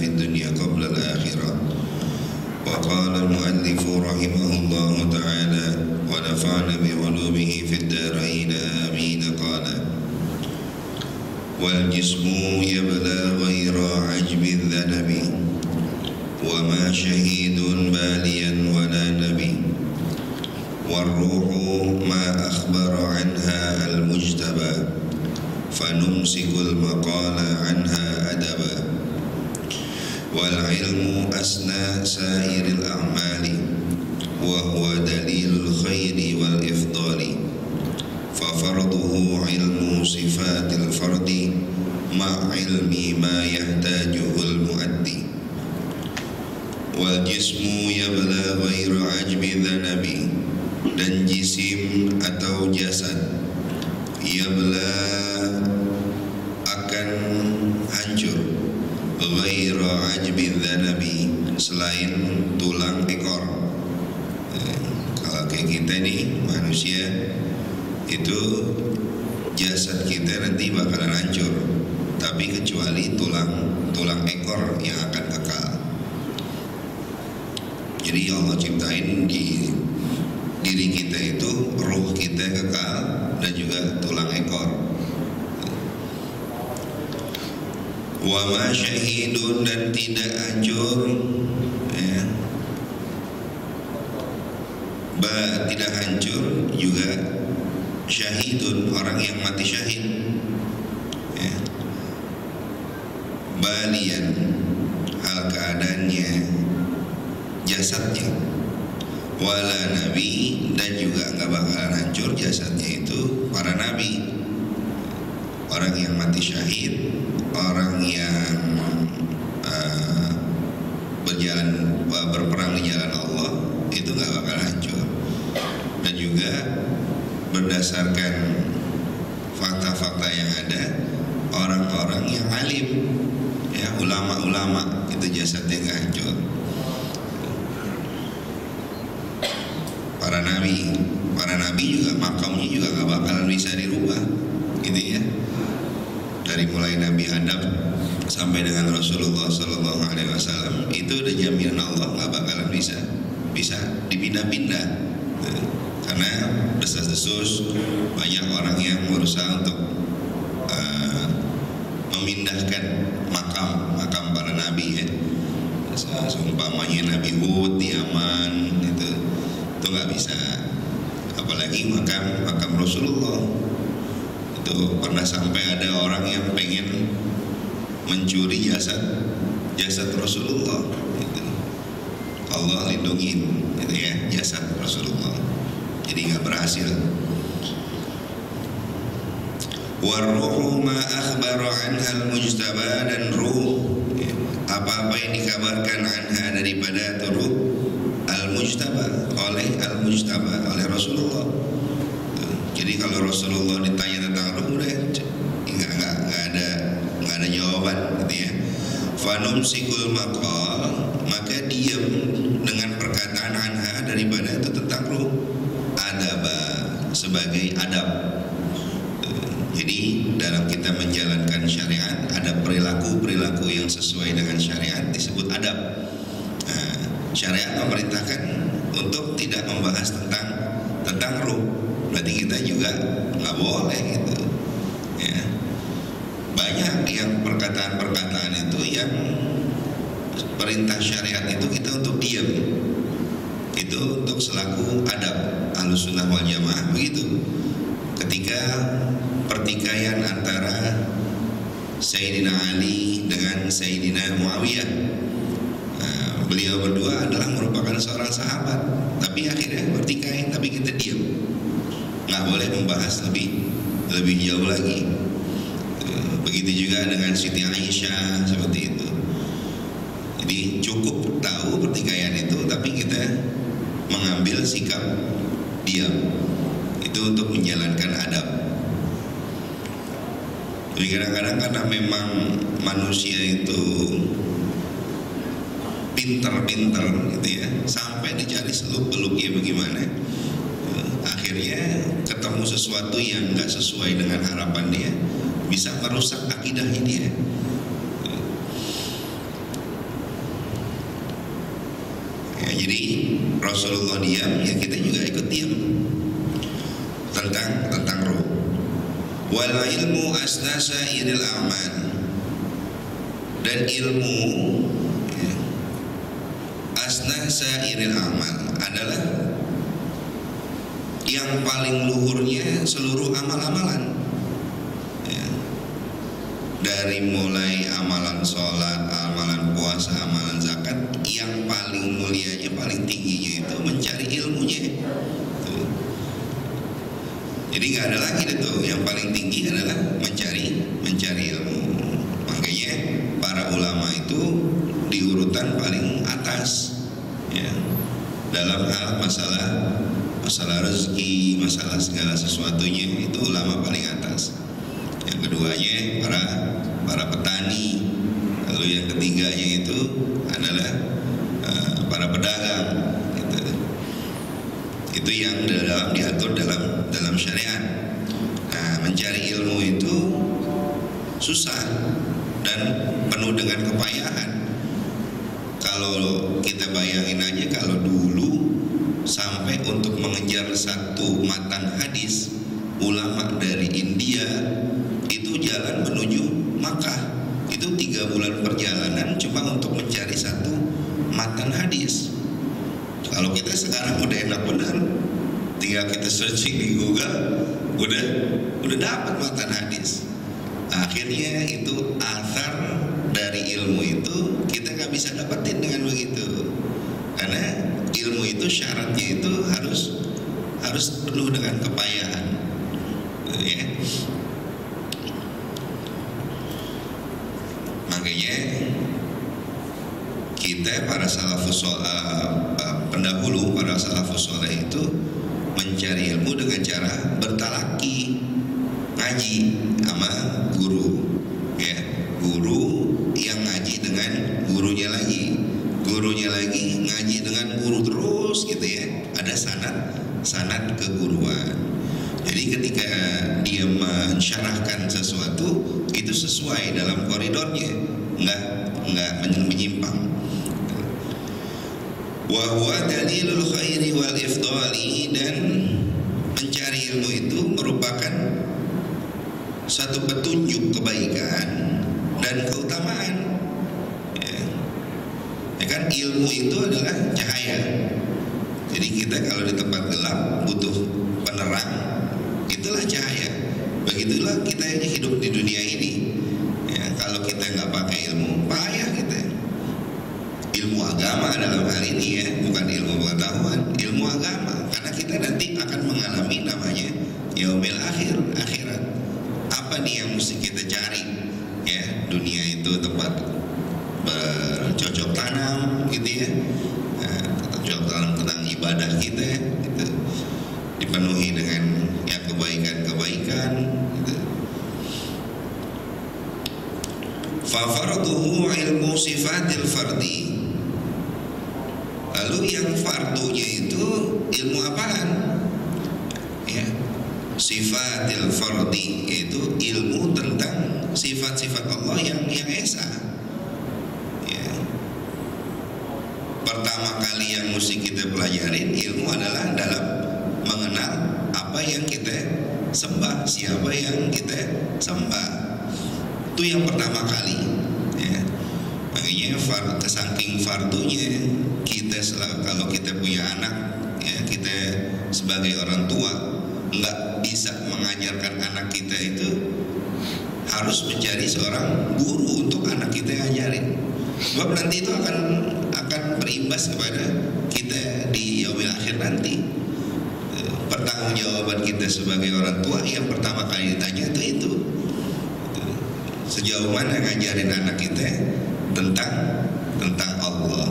في الدنيا قبل الآخرة. وقال المؤلف رحمه الله تعالى ونفعنا بعلومه في الدارين آمين. قال والجسم يبلى غير عجب الذنب وما شهيد باليا ولا نبي والروح ما أخبر عنها المجتبى فنمسك المقال عنها أدبا والعلم أسنى سائر الأعمال وهو دليل الخير والإفضال ففرضه علم صفات الفرد مع علم ما يحتاجه المؤدي والجسم يبلى غير عجب ذنب dan jisim atau jasad yabla akan hancur ghaira ajbi dzanabi selain tulang ekor. Kalau kayak kita nih manusia itu jasad kita nanti bakalan hancur, tapi kecuali tulang ekor yang akan kekal. Jadi Allah ciptain di diri kita itu ruh kita kekal dan juga tulang ekor. Wa ma syahidun dan tidak hancur ya. Tidak hancur juga syahidun orang yang mati syahid ya. Balian hal keadaannya jasadnya wala nabi dan juga nggak bakalan hancur jasadnya itu para nabi. Orang yang mati syahid, orang yang berperang di jalan Allah itu nggak bakalan hancur. Dan juga berdasarkan fakta-fakta yang ada, orang-orang yang alim ya, ulama-ulama itu jasadnya nggak hancur. Para nabi juga makamnya juga nggak bakalan bisa dirubah, gitu ya. Dari mulai Nabi Adam sampai dengan Rasulullah Sallallahu Alaihi Wasallam itu udah jaminan Allah nggak bakalan bisa dipindah-pindah, karena desas-desus banyak orang yang berusaha untuk memindahkan makam para nabi ya. Seumpamanya Nabi Hud di Yaman itu nggak bisa, apalagi makam Rasulullah itu pernah sampai ada orang yang pengen mencuri jasad Rasulullah gitu. Allah lindungin gitu ya jasad Rasulullah, jadi nggak berhasil. Waruhu ma akhbara anha al-mujtaba dan ruh ya, apa-apa yang dikabarkan anha daripada ruh al-mujtaba oleh Rasulullah. Jadi kalau Rasulullah ditanya tentang ruh udah nggak ada jawaban gitu ya. Fanumsikul maqal, maka diam dengan perkataan anha daripada itu tentang ruh, adaba sebagai adab. Jadi dalam kita menjalankan syariat ada perilaku yang sesuai dengan syariat disebut adab. Syariat memerintahkan untuk tidak membahas tentang ruh, berarti kita juga nggak boleh gitu ya. Banyak yang perkataan-perkataan itu yang perintah syariat itu kita untuk diam, itu untuk selaku adab Ahlussunnah wal Jamaah begitu. Ketika pertikaian antara Sayyidina Ali dengan Sayyidina Muawiyah, beliau berdua adalah merupakan seorang sahabat, tapi akhirnya bertikai, tapi kita diam, nggak boleh membahas lebih jauh lagi. Begitu juga dengan Siti Aisyah seperti itu. Jadi cukup tahu pertikaian itu, tapi kita mengambil sikap diam. Itu untuk menjalankan adab. Jadi kadang-kadang karena memang manusia itu pinter gitu ya, sampai dicari seluk-beluknya bagaimana, akhirnya ketemu sesuatu yang nggak sesuai dengan harapan dia, bisa merusak akidahnya dia. Ya, jadi Rasulullah diam, ya kita juga ikut diam tentang ruh. Wal ilmu asnasa iril amal, dan ilmu ya, asnasa iril amal adalah yang paling luhurnya seluruh amal-amalan ya. Dari mulai amalan sholat, amalan puasa, amalan zakat, yang paling mulianya, paling tingginya itu mencari ilmunya tuh. Jadi nggak ada lagi itu, yang paling tinggi adalah mencari ilmu. Makanya para ulama itu diurutan paling atas ya, dalam hal masalah rezeki, masalah segala sesuatunya, itu ulama paling atas. Yang keduanya para petani, lalu yang ketiganya itu adalah para pedagang gitu. Itu yang diatur dalam syariat. Nah, mencari ilmu itu susah dan penuh dengan kepayahan. Kalau kita bayangin aja, kalau dulu sampai untuk mengejar satu matan hadis, ulama dari India itu jalan menuju Makkah, itu 3 bulan perjalanan cuma untuk mencari satu matan hadis. Kalau kita sekarang udah enak benar, tinggal kita searching di Google, udah dapat matan hadis. Akhirnya itu athar dari ilmu itu kita nggak bisa dapetin dengan begitu, karena ilmu itu syaratnya itu harus penuh dengan kepayahan ya. Makanya kita para salafus pendahulu, para salafus soleh itu mencari ilmu dengan cara bertalaki, ngaji sama guru ya. Guru yang ngaji dengan gurunya lagi ngaji dengan guru terus gitu ya. Ada sanad keguruan. Jadi ketika dia mensyarahkan sesuatu itu sesuai dalam koridornya, enggak menyimpang. Wa huwa dalilul khairi wal ifdali, dan mencari ilmu itu merupakan satu petunjuk kebaikan dan keutamaan ya kan. Ilmu itu adalah cahaya. Jadi kita kalau di tempat gelap butuh penerang, itulah cahaya. Begitulah kita hidup di dunia ini ya. Kalau kita nggak pakai ilmu, payah kita. Ilmu agama dalam hal ini ya, bukan ilmu pengetahuan, ilmu agama, karena kita nanti akan mengalami namanya yaumil akhirat. Apa nih yang mesti kita cari ya? Dunia itu tempat bercocok tanam gitu ya, cocok tanam tentang ibadah kita gitu, dipenuhi dengan ya kebaikan gitu. Fa farduhu ilmu sifatil fardi. Lalu yang fardunya itu ilmu apaan? Ya, sifatil fardi, yaitu ilmu tentang sifat-sifat Allah yang esa. Ya. Pertama kali yang mesti kita pelajarin ilmu adalah dalam mengenal apa yang kita sembah, siapa yang kita sembah. Itu yang pertama kali ya. Makanya saking fardunya kita kalau kita punya anak ya, kita sebagai orang tua nggak bisa mengajarkan anak kita itu, harus mencari seorang guru untuk anak kita ngajarin. Sebab nanti itu akan berimbas kepada kita di yaumil akhir nanti. Pertanggungjawaban kita sebagai orang tua yang pertama kali ditanya itu sejauh mana ngajarin anak kita tentang Allah.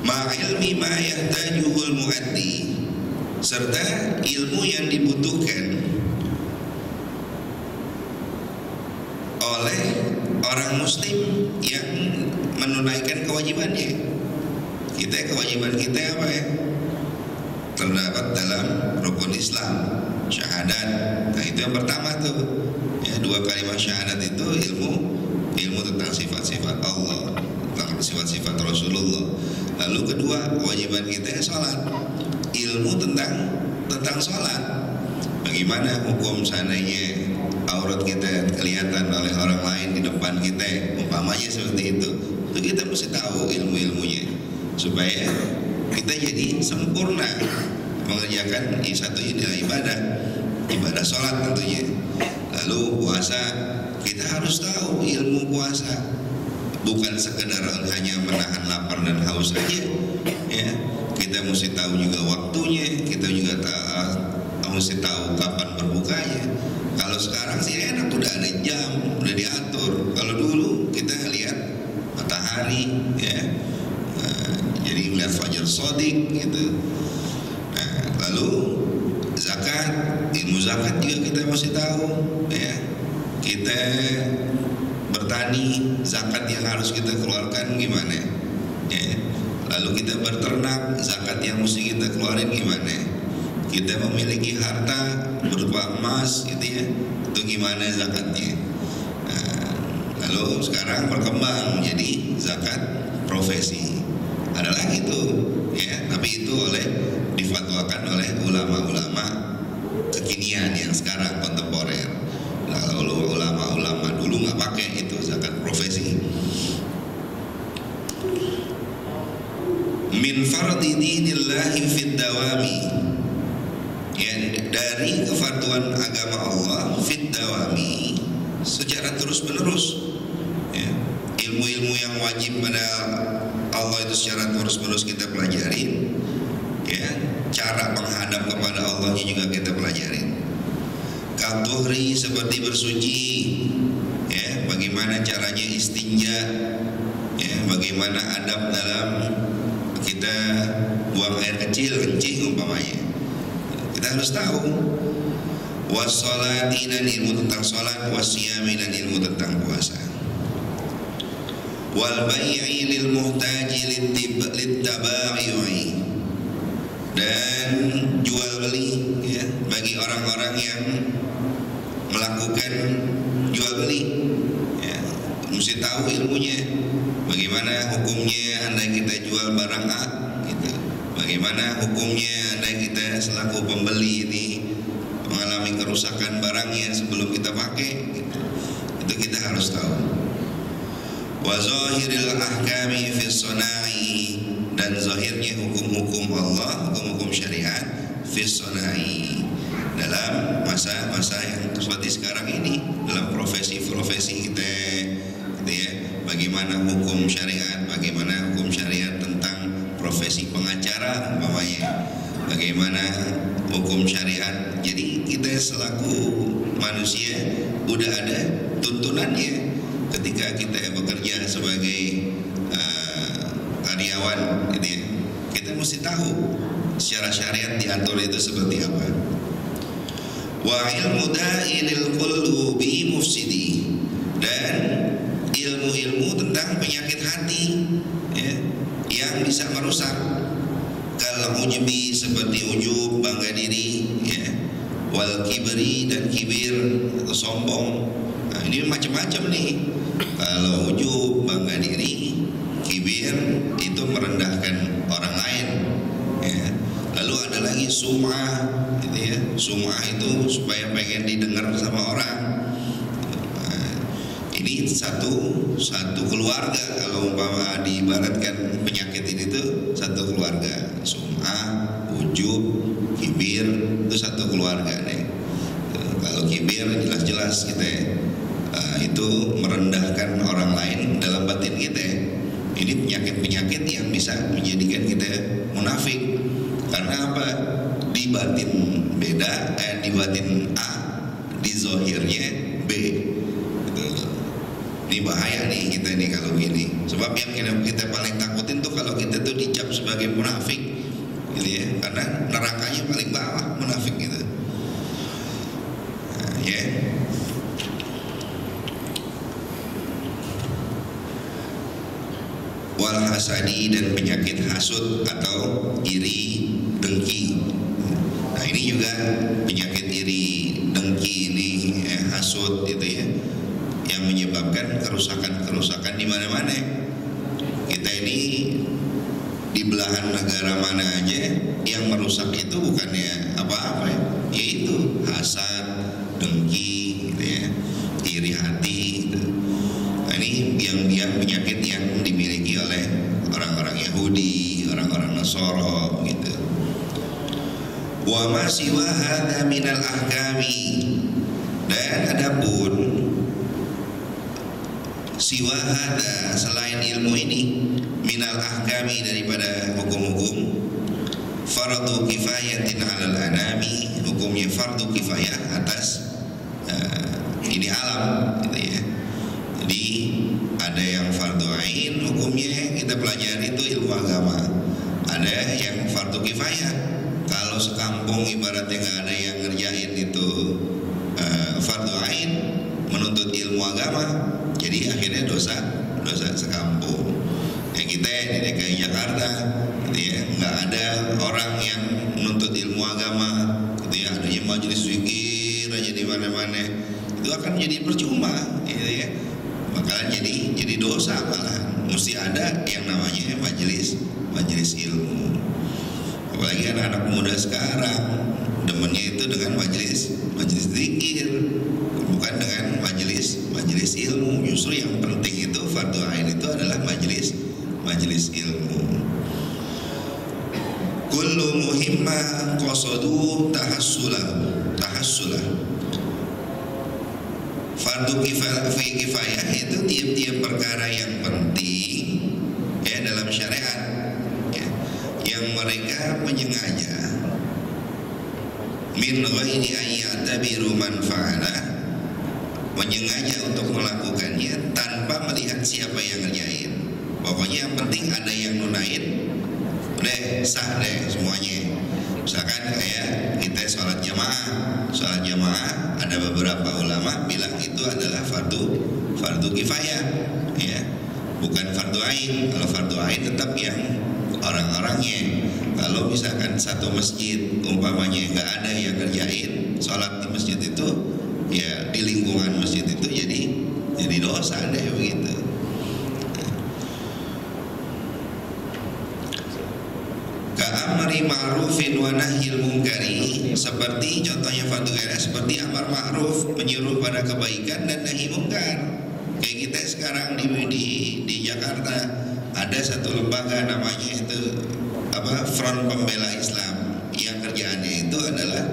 Ma'ilmi ma yahtajuhul muaddi, serta ilmu yang dibutuhkan oleh orang muslim yang menunaikan kewajibannya. Kewajiban kita apa ya? Terdapat dalam rukun Islam, syahadat. Nah itu yang pertama tuh ya, 2 kalimat syahadat itu ilmu ilmu tentang sifat-sifat Allah, tentang sifat-sifat Rasulullah. Lalu kedua, kewajiban kita sholat, ilmu tentang sholat. Bagaimana hukum seandainya aurat kita kelihatan oleh orang lain di depan kita, umpamanya seperti itu kita mesti tahu ilmu-ilmunya supaya kita jadi sempurna mengerjakan satu inilah ibadah sholat tentunya. Lalu puasa, kita harus tahu ilmu puasa, bukan sekedar hanya menahan lapar dan haus saja, ya. Kita mesti tahu juga waktunya, kita juga mesti tahu kapan berbukanya. Kalau sekarang sih enak, udah ada jam, udah diatur. Kalau dulu kita lihat matahari, ya, jadi melihat fajar sodik gitu. Nah, lalu zakat, ilmu zakat juga kita mesti tahu, ya. Kita bertani, zakat yang harus kita keluarkan gimana, ya. Lalu kita berternak, zakat yang mesti kita keluarin gimana. Kita memiliki harta berupa emas gitu ya, itu gimana zakatnya. Nah, lalu sekarang berkembang menjadi zakat profesi, ada lagi tuh, ya, tapi itu difatwakan oleh ulama-ulama kekinian yang sekarang kontemporer. Nah, kalau ulama-ulama dulu nggak pakai itu zakat profesi. Min fardhi dinillahi fid dawami, ya, dari kefarduan agama Allah fit dawami, secara terus menerus, ya. Ilmu-ilmu yang wajib pada Allah itu secara terus menerus kita pelajari, ya. Cara menghadap kepada Allah juga kita pelajari. Katuhri, seperti bersuci, ya, bagaimana caranya istinja, ya, bagaimana adab dalam kita buang air kecil, kencing umpamanya, kita harus tahu. Wassalati, dan ilmu tentang salat, wasyami, dan ilmu tentang puasa. Wal bai'i lil muhtaji littaba'i, dan jual beli, ya, bagi orang-orang yang melakukan jual beli, ya, mesti tahu ilmunya. Bagaimana hukumnya andai kita jual barang A, gitu. Bagaimana hukumnya andai kita selaku pembeli ini mengalami kerusakan barangnya sebelum kita pakai, gitu. Itu kita harus tahu. Wa zahiril ahkami fi sana'i, dan zahirnya hukum-hukum Allah, hukum-hukum syariat fi sana'i, dalam masa-masa yang seperti sekarang ini, dalam profesi-profesi kita, gitu ya. Bagaimana hukum syariat, bagaimana hukum syariat tentang profesi pengacara umpamanya, bagaimana hukum syariat. Jadi kita selaku manusia udah ada tuntunannya ketika kita bekerja sebagai karyawan, gitu ya. Kita mesti tahu secara syariat diatur itu seperti apa. Wa ilmu da'ilil qulubi mufsidi, dan ilmu-ilmu tentang penyakit hati, ya, yang bisa merusak. Kalau ujubi, seperti ujub, bangga diri, ya. Wal kibri, dan kibir atau sombong. Nah, ini macam-macam nih. Kalau ujub, bangga diri, kibir itu merendahkan orang lain, ya. Lalu ada lagi sum'ah, gitu ya. Sum'ah itu supaya pengen didengar sama orang. Ini satu keluarga, kalau umpama diibaratkan penyakit ini tuh satu keluarga. Sum'ah, ujub, kibir, itu satu keluarga nih. Kalau kibir jelas-jelas kita itu merendahkan orang lain dalam batin kita. Ini penyakit-penyakit yang bisa menjadikan kita munafik. Karena apa? Di batin beda, di batin A, di zohirnya B. Ini bahaya nih kita nih kalau gini. Sebab yang kita paling takutin tuh kalau kita tuh dicap sebagai munafik, gitu ya. Karena nerakanya paling bawah munafik gitu. Nah, ya. Wal hasadi, dan penyakit hasud atau iri dengki. Nah, ini juga penyakit iri dengki ini, hasud gitu ya, yang yang menyebabkan kerusakan-kerusakan di mana-mana. Kita ini di belahan negara mana aja yang merusak itu bukannya apa-apa ya, yaitu hasad, dengki, gitu ya, iri hati gitu. Nah, ini yang penyakit yang dimiliki oleh orang-orang Yahudi, orang-orang Nasoro gitu. Wa ma siwa hadza minal ahkami, dan adapun siwa hadza selain ilmu ini, minal ahkami daripada hukum-hukum, fardu kifayatin 'alal anami, hukumnya fardu kifayah atas ini alam gitu ya. Jadi ada yang fardu ain hukumnya kita pelajari itu ilmu agama. Ada yang fardu kifayah. Kalau sekampung ibaratnya nggak ada yang ngerjain itu fardu ain menuntut ilmu agama, jadi akhirnya dosa sekampung. Ya kita di DKI Jakarta gitu ya, nggak ada orang yang menuntut ilmu agama gitu ya, adanya majelis zikir aja di mana-mana, itu akan jadi percuma gitu ya, bakalan jadi dosa. Malah mesti ada yang namanya majelis ilmu. Apalagi anak-anak muda sekarang demennya itu dengan majelis zikir, bukan dengan majelis ilmu. Justru yang penting itu fardu ain itu adalah majelis ilmu. Kullu muhimma qasadu tahassulah. Fardu kifayah itu tiap-tiap perkara yang penting ya dalam syariat ya, yang mereka menyengaja min ghairi ayyatabiru manfa'ala, menyengaja untuk melakukannya tanpa melihat siapa yang ngerjain. Pokoknya yang penting ada yang nunain, udah sah deh semuanya. Misalkan kayak kita sholat jamaah ada beberapa ulama bilang itu adalah fardu kifayah ya, bukan fardu ain. Kalau fardu ain tetap yang orang-orangnya. Kalau misalkan satu masjid umpamanya nggak ada yang ngerjain sholat di masjid itu, ya di lingkungan masjid itu jadi dosa deh begitu. Ka'amri ma'rufin wa nahyil munkari, seperti contohnya fardu kifayah seperti amar ma'ruf, menyuruh pada kebaikan, dan nahi munkar. Kayak kita sekarang di Jakarta ada satu lembaga namanya itu Front Pembela Islam, yang kerjaannya itu adalah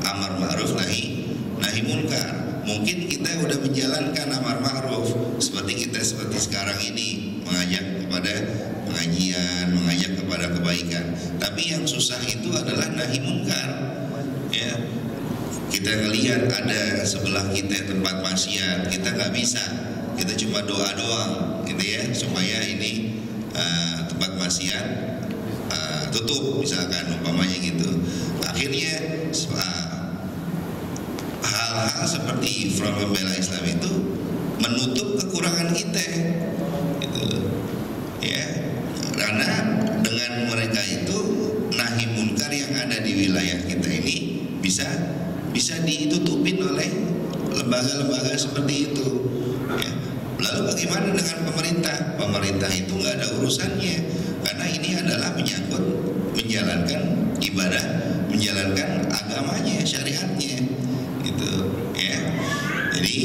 amar ma'ruf nahi munkar. Mungkin kita udah menjalankan amar ma'ruf seperti sekarang ini, mengajak kepada pengajian, mengajak kepada kebaikan. Tapi yang susah itu adalah nahi munkar. Ya, kita ngelihat ada sebelah kita tempat maksiat, kita nggak bisa, kita cuma doa doang, gitu ya, supaya ini tempat maksiat tutup, misalkan umpamanya gitu. Akhirnya hal-hal seperti Front Pembela Islam itu menutup kekurangan kita, gitu ya. Karena dengan mereka itu nahi munkar yang ada di wilayah kita ini bisa ditutupin oleh lembaga-lembaga seperti itu ya. Lalu bagaimana dengan pemerintah? Pemerintah itu nggak ada urusannya, karena ini adalah menyangkut menjalankan ibadah, menjalankan agamanya, syariatnya, gitu ya. Jadi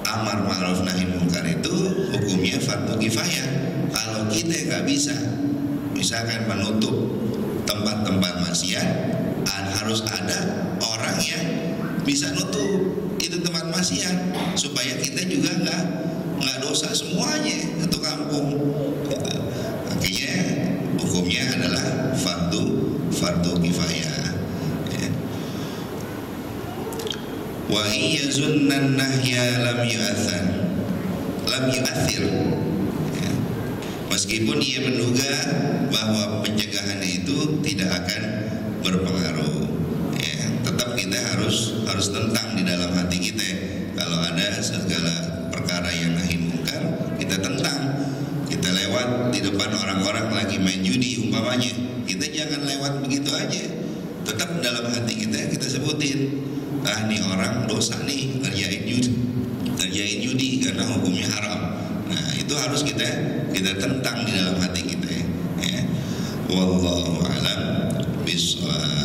amar ma'ruf nahi munkar itu hukumnya fardu kifayah. Kalau kita nggak bisa, misalkan menutup tempat-tempat maksiat, harus ada orang yang bisa nutup itu tempat maksiat, supaya kita juga nggak dosa semuanya satu kampung, gitu. Akhirnya hukumnya adalah fardu kifayah ya. Wa iyazunnan nahya lam yu'athir ya. Meskipun ia menduga bahwa pencegahannya itu tidak akan berpengaruh ya, tetap kita harus tentang di dalam hati kita. Kalau ada segala perkara yang nahi munkar, kita tentang. Kita lewat di depan orang-orang lagi main judi umpamanya, kita jangan lewat begitu aja, tetap dalam hati kita sebutin, nih orang dosa nih ngerjain harus kita tentang di dalam hati kita ya. Wallahu a'lam bishawab.